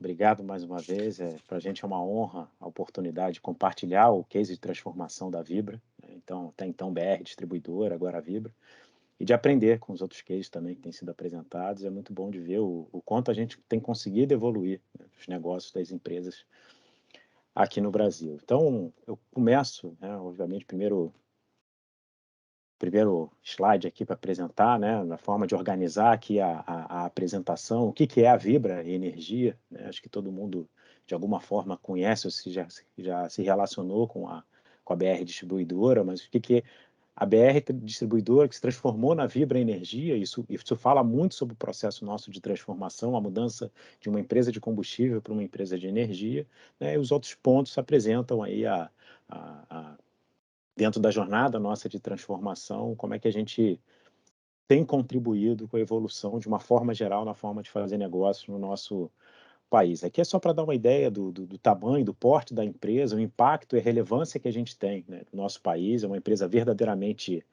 Obrigado mais uma vez. Para a gente é uma honra a oportunidade de compartilhar o case de transformação da Vibra, né. Então, até então BR Distribuidora, agora a Vibra, e de aprender com os outros cases também que têm sido apresentados. É muito bom de ver o quanto a gente tem conseguido evoluir, né, os negócios das empresas aqui no Brasil. Então, eu começo, né, obviamente, primeiro slide aqui para apresentar, né, na forma de organizar aqui a apresentação, o que que é a Vibra Energia, né, acho que todo mundo, de alguma forma, conhece ou já se relacionou com a BR Distribuidora, mas o que que é a BR Distribuidora que se transformou na Vibra Energia, isso fala muito sobre o processo nosso de transformação, a mudança de uma empresa de combustível para uma empresa de energia, né, e os outros pontos apresentam aí a dentro da jornada nossa de transformação, como é que a gente tem contribuído com a evolução de uma forma geral na forma de fazer negócio no nosso país. Aqui é só para dar uma ideia do tamanho, do porte da empresa, o impacto e a relevância que a gente tem, né, no nosso país. É uma empresa verdadeiramente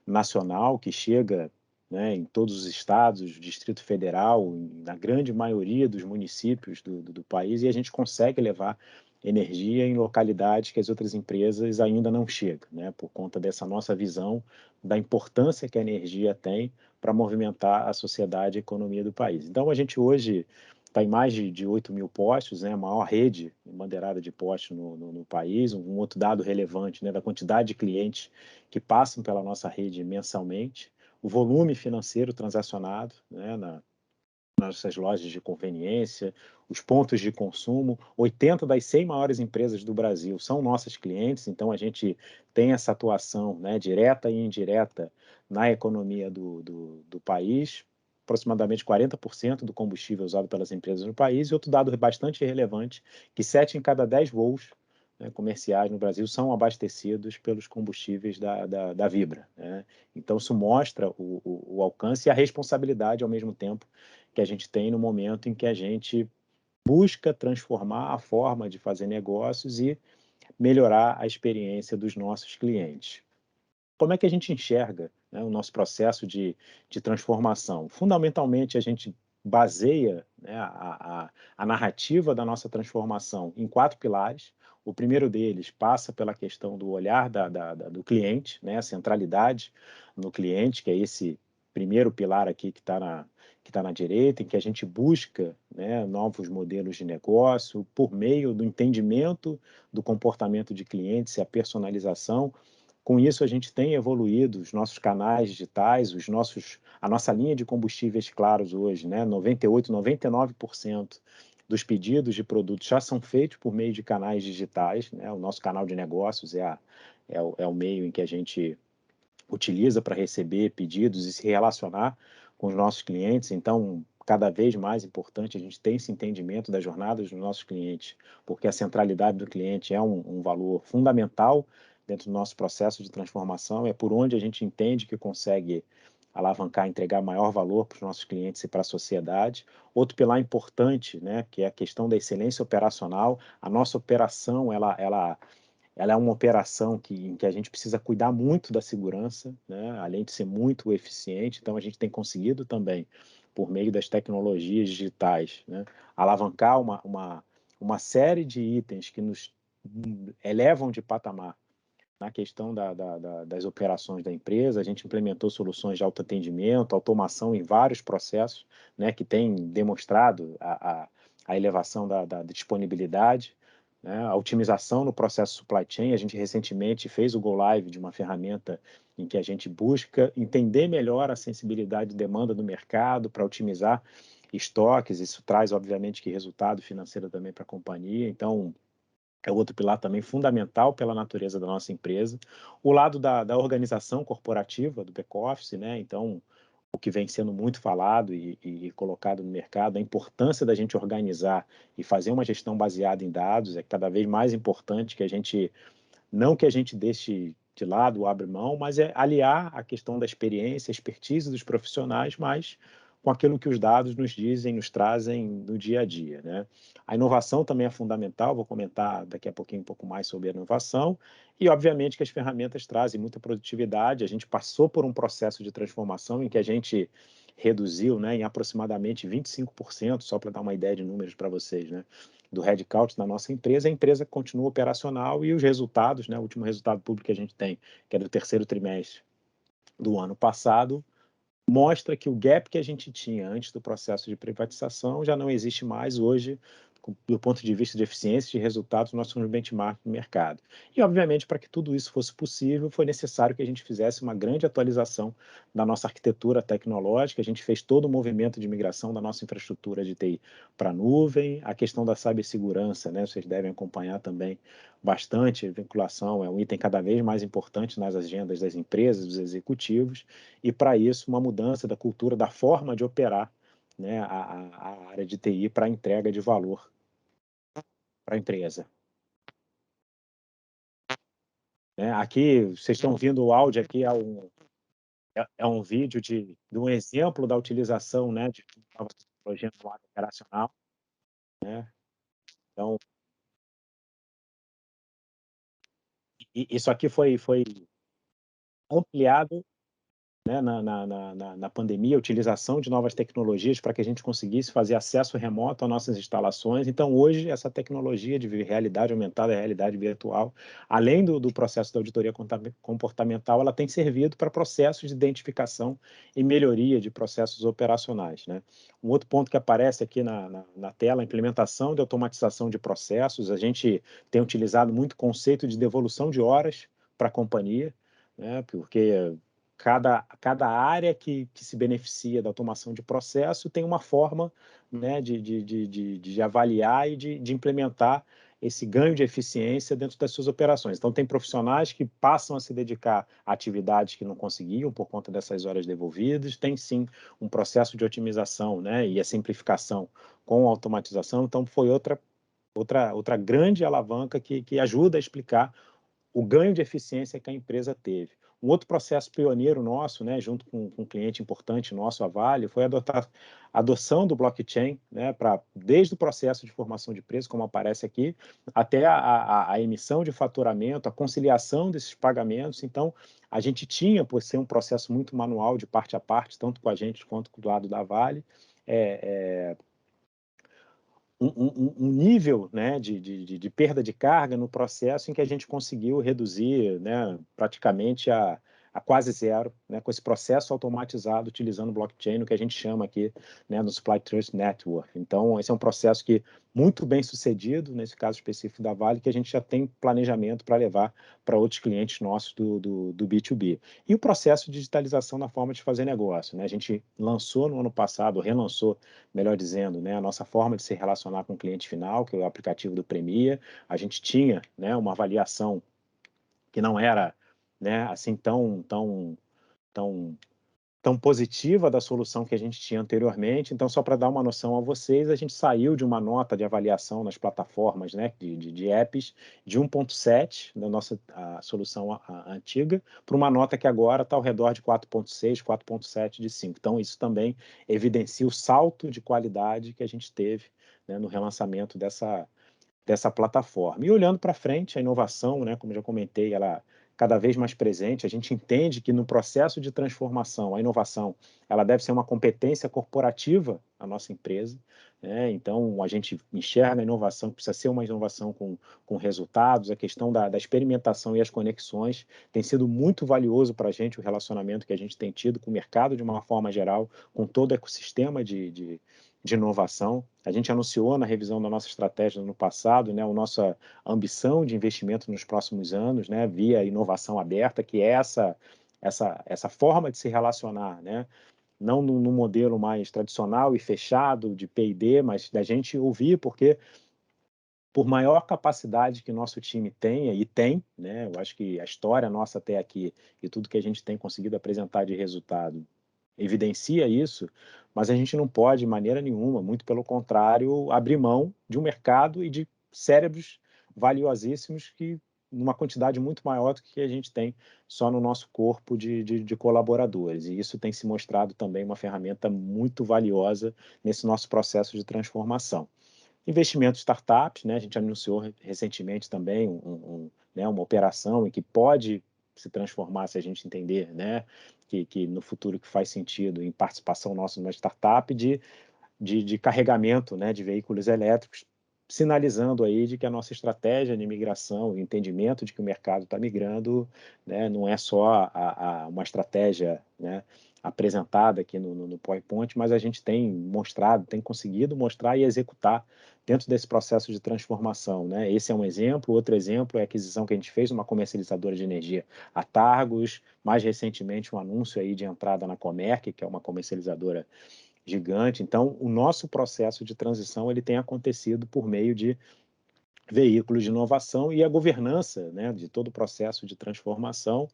nacional que chega, né, em todos os estados, Distrito Federal, na grande maioria dos municípios do país, e a gente consegue levar energia em localidades que as outras empresas ainda não chegam, né, por conta dessa nossa visão da importância que a energia tem para movimentar a sociedade e a economia do país. Então, a gente hoje está em mais de 8.000 postos, né, a maior rede bandeirada de postos no país. Um outro dado relevante, né, da quantidade de clientes que passam pela nossa rede mensalmente, o volume financeiro transacionado, né, nas nossas lojas de conveniência, os pontos de consumo. 80 das 100 maiores empresas do Brasil são nossas clientes, então a gente tem essa atuação, né, direta e indireta na economia do país. Aproximadamente 40% do combustível usado pelas empresas no país. E outro dado bastante relevante, que 7 em cada 10 voos, né, comerciais no Brasil são abastecidos pelos combustíveis da Vibra, né? Então, isso mostra o alcance e a responsabilidade ao mesmo tempo que a gente tem no momento em que a gente busca transformar a forma de fazer negócios e melhorar a experiência dos nossos clientes. Como é que a gente enxerga, né, o nosso processo de transformação? Fundamentalmente, a gente baseia, né, a narrativa da nossa transformação em 4 pilares. O primeiro deles passa pela questão do olhar do cliente, né, a centralidade no cliente, que é esse primeiro pilar aqui que tá na direita, em que a gente busca, né, novos modelos de negócio por meio do entendimento do comportamento de clientes e a personalização. Com isso, a gente tem evoluído os nossos canais digitais, a nossa linha de combustíveis claros hoje, né, 98, 99% dos pedidos de produtos já são feitos por meio de canais digitais, né. O nosso canal de negócios é o meio em que a gente utiliza para receber pedidos e se relacionar com os nossos clientes. Então, cada vez mais importante a gente ter esse entendimento das jornadas dos nossos clientes, porque a centralidade do cliente é um valor fundamental dentro do nosso processo de transformação. É por onde a gente entende que consegue alavancar, entregar maior valor para os nossos clientes e para a sociedade. Outro pilar importante, né, que é a questão da excelência operacional. A nossa operação, ela é uma operação em que a gente precisa cuidar muito da segurança, né, além de ser muito eficiente. Então a gente tem conseguido também, por meio das tecnologias digitais, né, alavancar uma série de itens que nos elevam de patamar na questão das operações da empresa. A gente implementou soluções de autoatendimento, automação em vários processos, né, que tem demonstrado a elevação da disponibilidade, né, a otimização no processo supply chain. A gente recentemente fez o go live de uma ferramenta em que a gente busca entender melhor a sensibilidade de demanda do mercado para otimizar estoques. Isso traz, obviamente, que resultado financeiro também para a companhia. Então, é outro pilar também fundamental pela natureza da nossa empresa. O lado da organização corporativa, do back-office, né? Então, o que vem sendo muito falado e colocado no mercado, a importância da gente organizar e fazer uma gestão baseada em dados é cada vez mais importante. Que a gente, não que a gente deixe de lado ou abra mão, mas é aliar a questão da experiência, expertise dos profissionais, mas com aquilo que os dados nos dizem, nos trazem no dia a dia, né? A inovação também é fundamental. Vou comentar daqui a pouquinho um pouco mais sobre a inovação. E, obviamente, que as ferramentas trazem muita produtividade. A gente passou por um processo de transformação em que a gente reduziu, né, em aproximadamente 25%, só para dar uma ideia de números para vocês, né, do headcount na nossa empresa, a empresa continua operacional e os resultados, né, o último resultado público que a gente tem, que é do terceiro trimestre do ano passado, mostra que o gap que a gente tinha antes do processo de privatização já não existe mais hoje, do ponto de vista de eficiência e de resultados, nós somos benchmark no mercado. E, obviamente, para que tudo isso fosse possível, foi necessário que a gente fizesse uma grande atualização da nossa arquitetura tecnológica, a gente fez todo o movimento de migração da nossa infraestrutura de TI para a nuvem, a questão da cibersegurança, né, vocês devem acompanhar também bastante, a vinculação é um item cada vez mais importante nas agendas das empresas, dos executivos, e para isso uma mudança da cultura, da forma de operar, né, a área de TI para a entrega de valor para a empresa. Né? Aqui, vocês estão ouvindo o áudio, aqui é um vídeo de um exemplo da utilização, né, de nova tecnologia no lado operacional. Né? Então, isso aqui foi ampliado, né, na pandemia, a utilização de novas tecnologias para que a gente conseguisse fazer acesso remoto às nossas instalações. Então, hoje, essa tecnologia de realidade aumentada, realidade virtual, além do processo da auditoria comportamental, ela tem servido para processos de identificação e melhoria de processos operacionais. Né? Um outro ponto que aparece aqui na tela, a implementação de automatização de processos. A gente tem utilizado muito o conceito de devolução de horas para a companhia, né? Porque cada área que se beneficia da automação de processo tem uma forma, né, de avaliar e de implementar esse ganho de eficiência dentro das suas operações. Então, tem profissionais que passam a se dedicar a atividades que não conseguiam por conta dessas horas devolvidas, tem sim um processo de otimização, né, e a simplificação com a automatização. Então, foi outra grande alavanca que ajuda a explicar o ganho de eficiência que a empresa teve. Um outro processo pioneiro nosso, né, junto com um cliente importante nosso, a Vale, foi a adoção do blockchain, né, desde o processo de formação de preço, como aparece aqui, até a emissão de faturamento, a conciliação desses pagamentos. Então, a gente tinha, por ser um processo muito manual, de parte a parte, tanto com a gente quanto do lado da Vale, um nível, né, de perda de carga no processo em que a gente conseguiu reduzir, né, praticamente a quase zero, né, com esse processo automatizado utilizando blockchain, o que a gente chama aqui, né, no Supply Trust Network. Então, esse é um processo que muito bem sucedido, nesse caso específico da Vale, que a gente já tem planejamento para levar para outros clientes nossos do B2B. E o processo de digitalização na forma de fazer negócio, né? A gente lançou no ano passado, relançou, melhor dizendo, né, a nossa forma de se relacionar com o cliente final, que é o aplicativo do Premia. A gente tinha, né, uma avaliação que não era, né, assim tão tão positiva da solução que a gente tinha anteriormente. Então, só para dar uma noção a vocês, a gente saiu de uma nota de avaliação nas plataformas, né, de apps de 1,7 da nossa solução antiga, para uma nota que agora está ao redor de 4,6, 4,7 de 5. Então, isso também evidencia o salto de qualidade que a gente teve, né, no relançamento dessa plataforma. E olhando para frente, a inovação, né, como já comentei, ela cada vez mais presente. A gente entende que no processo de transformação, a inovação, ela deve ser uma competência corporativa na nossa empresa. Né? Então, a gente enxerga a inovação, que precisa ser uma inovação com resultados, a questão da experimentação e as conexões tem sido muito valioso para a gente, o relacionamento que a gente tem tido com o mercado de uma forma geral, com todo o ecossistema de inovação. A gente anunciou na revisão da nossa estratégia no ano passado, né, a nossa ambição de investimento nos próximos anos, né, via inovação aberta, que é essa forma de se relacionar, né, não no modelo mais tradicional e fechado de P&D, mas da gente ouvir, porque por maior capacidade que nosso time tenha, e tem, né, eu acho que a história nossa até aqui e tudo que a gente tem conseguido apresentar de resultado evidencia isso, mas a gente não pode, de maneira nenhuma, muito pelo contrário, abrir mão de um mercado e de cérebros valiosíssimos que numa quantidade muito maior do que a gente tem só no nosso corpo de colaboradores. E isso tem se mostrado também uma ferramenta muito valiosa nesse nosso processo de transformação. Investimento em startups, né? A gente anunciou recentemente também né, uma operação em que pode se transformar, se a gente entender, né, que no futuro que faz sentido em participação nossa numa startup de carregamento, né, de veículos elétricos, sinalizando aí de que a nossa estratégia de migração, o entendimento de que o mercado está migrando, né, não é só uma estratégia, né, apresentada aqui no PowerPoint, mas a gente tem mostrado, tem conseguido mostrar e executar dentro desse processo de transformação, né? Esse é um exemplo. Outro exemplo é a aquisição que a gente fez de uma comercializadora de energia, a Targus, mais recentemente um anúncio aí de entrada na Comerc, que é uma comercializadora gigante. Então, o nosso processo de transição ele tem acontecido por meio de veículos de inovação e a governança, né, de todo o processo de transformação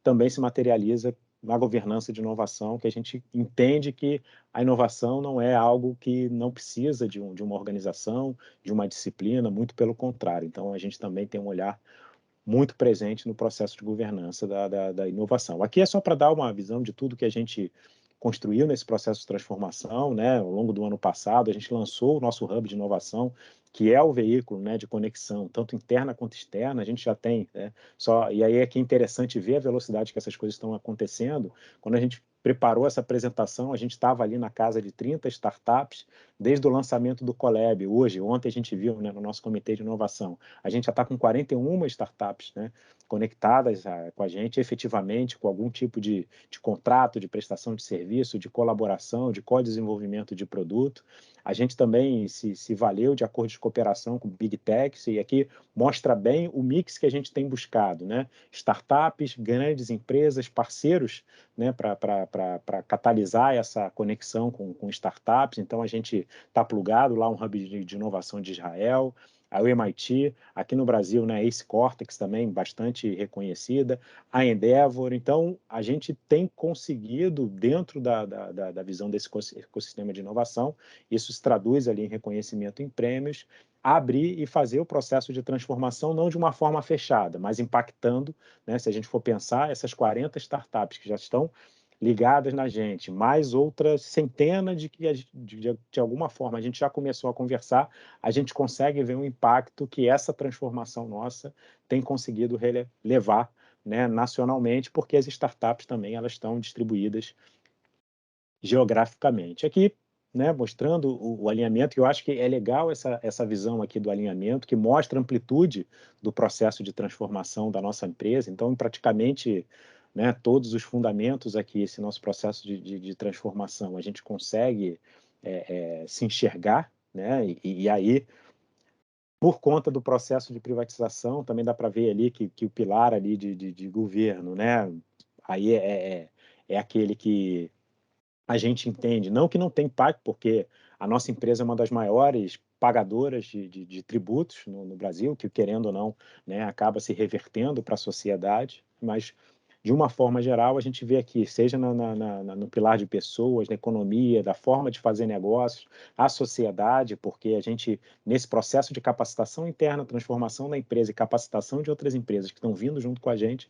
também se materializa na governança de inovação, que a gente entende que a inovação não é algo que não precisa de uma organização, de uma disciplina, muito pelo contrário. Então, a gente também tem um olhar muito presente no processo de governança da inovação. Aqui é só para dar uma visão de tudo que a gente construiu nesse processo de transformação, né? Ao longo do ano passado, a gente lançou o nosso hub de inovação, que é o veículo, né, de conexão, tanto interna quanto externa. A gente já tem, né? E aí é que é interessante ver a velocidade que essas coisas estão acontecendo. Quando a gente preparou essa apresentação, a gente estava ali na casa de 30 startups, desde o lançamento do Colab. Ontem a gente viu, né, no nosso comitê de inovação, a gente já está com 41 startups, né, conectadas com a gente efetivamente, com algum tipo de contrato, de prestação de serviço, de colaboração, de co-desenvolvimento de produto. A gente também se valeu de acordos de cooperação com Big Techs, e aqui mostra bem o mix que a gente tem buscado, né? Startups, grandes empresas, parceiros, né, para catalisar essa conexão com startups. Então, a gente está plugado lá, um hub de inovação de Israel, a MIT, aqui no Brasil, né, a Ace Cortex também, bastante reconhecida, a Endeavor. Então, a gente tem conseguido, dentro da visão desse ecossistema de inovação, isso se traduz ali em reconhecimento em prêmios, abrir e fazer o processo de transformação não de uma forma fechada, mas impactando, né, se a gente for pensar, essas 40 startups que já estão ligadas na gente, mais outras centenas de que de alguma forma a gente já começou a conversar, a gente consegue ver o impacto que essa transformação nossa tem conseguido levar, né, nacionalmente, porque as startups também elas estão distribuídas geograficamente. Aqui, né, mostrando o alinhamento, que eu acho que é legal essa visão aqui do alinhamento, que mostra a amplitude do processo de transformação da nossa empresa. Então, praticamente, né, todos os fundamentos aqui, esse nosso processo de transformação, a gente consegue se enxergar, né, e aí, por conta do processo de privatização, também dá para ver ali que o pilar ali de governo, né, aí é aquele que a gente entende, não que não tem impacto, porque a nossa empresa é uma das maiores pagadoras de tributos no Brasil, que querendo ou não, né, acaba se revertendo para a sociedade, mas de uma forma geral a gente vê aqui, seja no pilar de pessoas, na economia, da forma de fazer negócios, a sociedade, porque a gente, nesse processo de capacitação interna, transformação da empresa e capacitação de outras empresas que estão vindo junto com a gente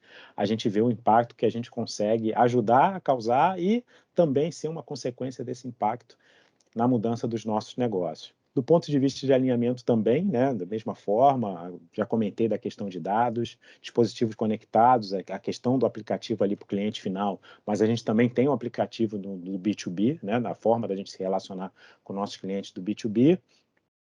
vê o impacto que a gente consegue ajudar a causar e também ser uma consequência desse impacto na mudança dos nossos negócios. Do ponto de vista de alinhamento também, né, da mesma forma, já comentei da questão de dados, dispositivos conectados, a questão do aplicativo ali para o cliente final, mas a gente também tem um aplicativo do B2B, né, na forma da gente se relacionar com nossos clientes do B2B,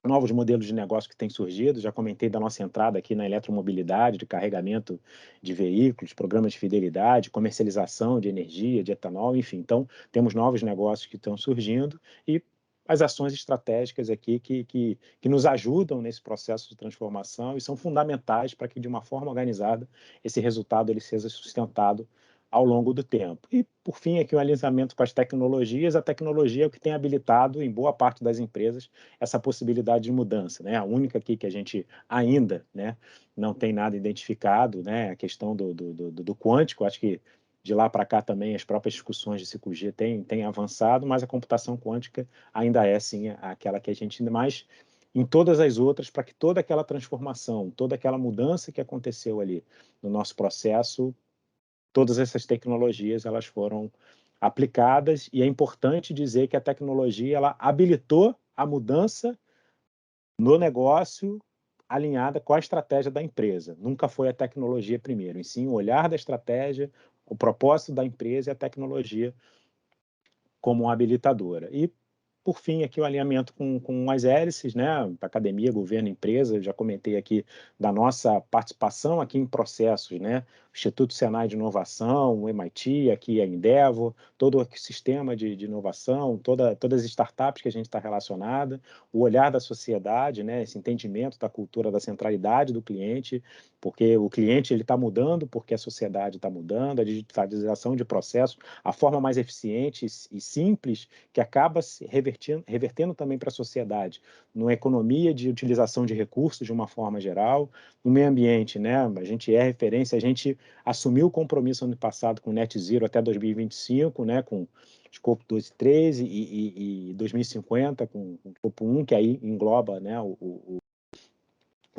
novos modelos de negócio que têm surgido, já comentei da nossa entrada aqui na eletromobilidade, de carregamento de veículos, programas de fidelidade, comercialização de energia, de etanol, enfim. Então, temos novos negócios que estão surgindo e as ações estratégicas aqui que nos ajudam nesse processo de transformação e são fundamentais para que, de uma forma organizada, esse resultado ele seja sustentado ao longo do tempo. E, por fim, aqui o alinhamento com as tecnologias. A tecnologia é o que tem habilitado, em boa parte das empresas, essa possibilidade de mudança, né? A única aqui que a gente ainda, né, não tem nada identificado, né, a questão do quântico. Acho que de lá para cá também as próprias discussões de 5G têm avançado, mas a computação quântica ainda é, sim, aquela que a gente ainda mais em todas as outras, para que toda aquela transformação, toda aquela mudança que aconteceu ali no nosso processo, todas essas tecnologias elas foram aplicadas, e é importante dizer que a tecnologia ela habilitou a mudança no negócio alinhada com a estratégia da empresa. Nunca foi a tecnologia primeiro, e sim o olhar da estratégia, o propósito da empresa e a tecnologia como habilitadora. E, por fim, aqui o alinhamento com as hélices, né, academia, governo, empresa, eu já comentei aqui da nossa participação aqui em processos, né, Instituto Senai de Inovação, o MIT, aqui a Endeavor, todo o ecossistema de inovação, todas as startups que a gente está relacionada, o olhar da sociedade, né, esse entendimento da cultura da centralidade do cliente, porque o cliente ele está mudando, porque a sociedade está mudando, a digitalização de processos, a forma mais eficiente e simples que acaba se revertendo também para a sociedade, numa economia de utilização de recursos de uma forma geral, no meio ambiente, né? A gente é referência, a gente assumiu o compromisso ano passado com o Net Zero até 2025, né? Com escopo 2 e 3 e 2050 com o escopo 1, que aí engloba, né, o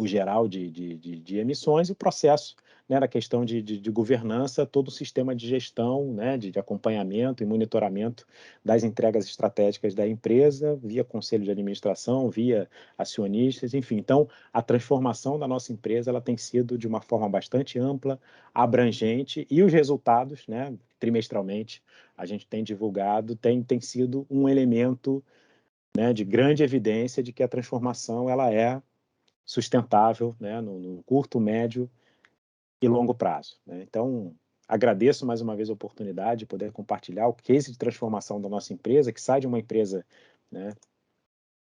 geral de emissões e o processo, né, da questão de governança, todo o sistema de gestão, né, de acompanhamento e monitoramento das entregas estratégicas da empresa, via conselho de administração, via acionistas, enfim. Então, a transformação da nossa empresa ela tem sido de uma forma bastante ampla, abrangente, e os resultados, né, trimestralmente, a gente tem divulgado, tem sido um elemento, né, de grande evidência de que a transformação ela é sustentável, né, no curto, médio e longo prazo, né? Então, agradeço mais uma vez a oportunidade de poder compartilhar o case de transformação da nossa empresa, que sai de uma empresa, né,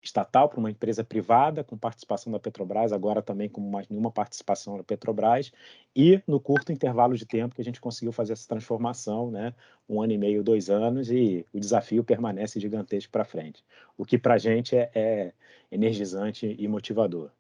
estatal para uma empresa privada, com participação da Petrobras, agora também com mais nenhuma participação da Petrobras, e no curto intervalo de tempo que a gente conseguiu fazer essa transformação, né, 1 ano e meio, 2 anos, e o desafio permanece gigantesco para frente, o que para a gente é energizante e motivador.